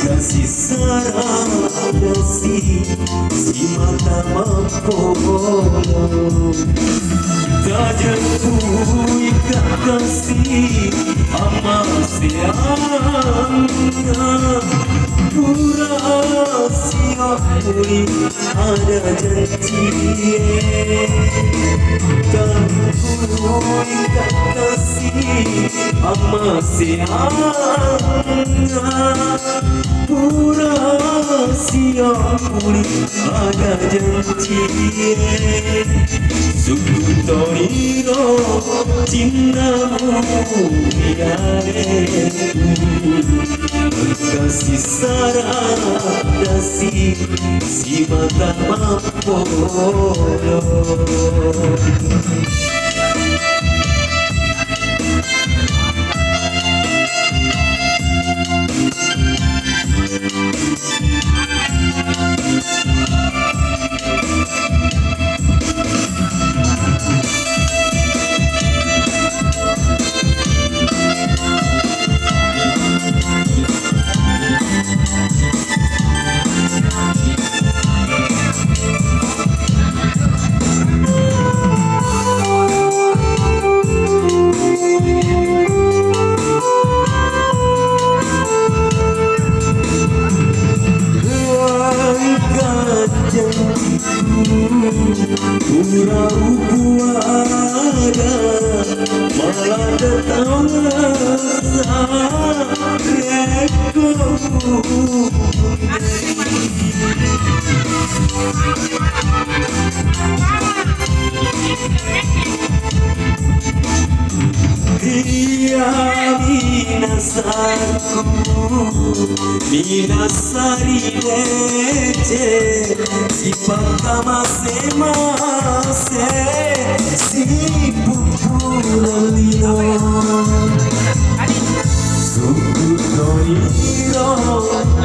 Kasih Saraddasi si mata mempolong tajamku ikat kasih amat sayangnya pura siap pulih ada janji tajamku ikat kasih amat sayangnya pura siap pulih ada janji suku toriro cintamu kasih Saraddasi si mata mempolong. Pura-pura ada malah datang rasa rekomu dia minasari lece sifat kamase-mase si pupulino suku toriro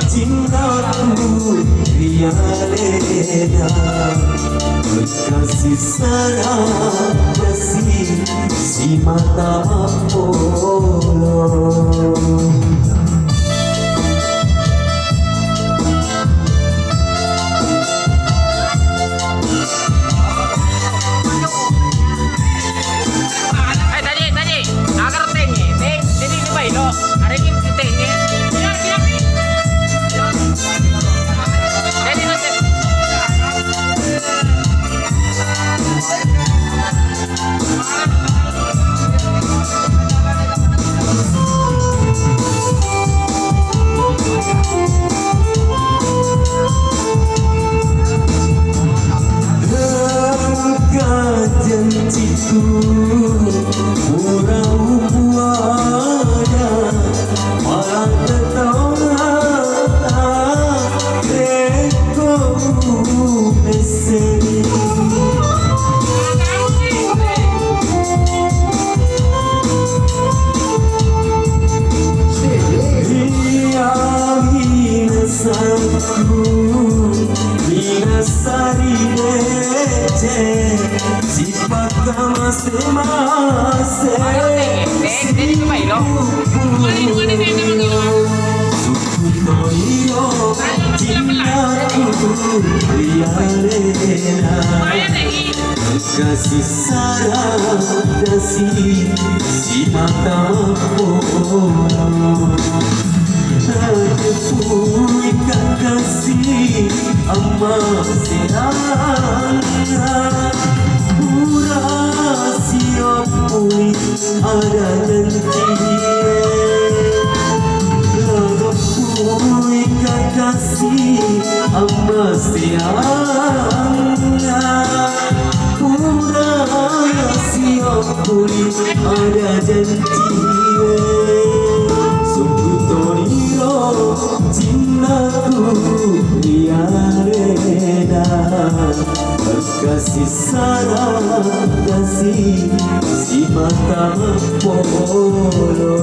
cintaku rialena kasih Saraddasi si mata mempolong. Janjiku pura-pura ada malah tertolak rekomu meseri dia minasari lece sifat kamase-mase suku toriro cintaku rialena kasih Saraddasi si mata mempolong tajamku ikat kasih amat sayangnya pura siap pulih ada janji tajamku ikat kasih amat sayangnya pura siap pulih ada janji suku toriro cintaku rialena kasih Saraddasi si mata mempolong.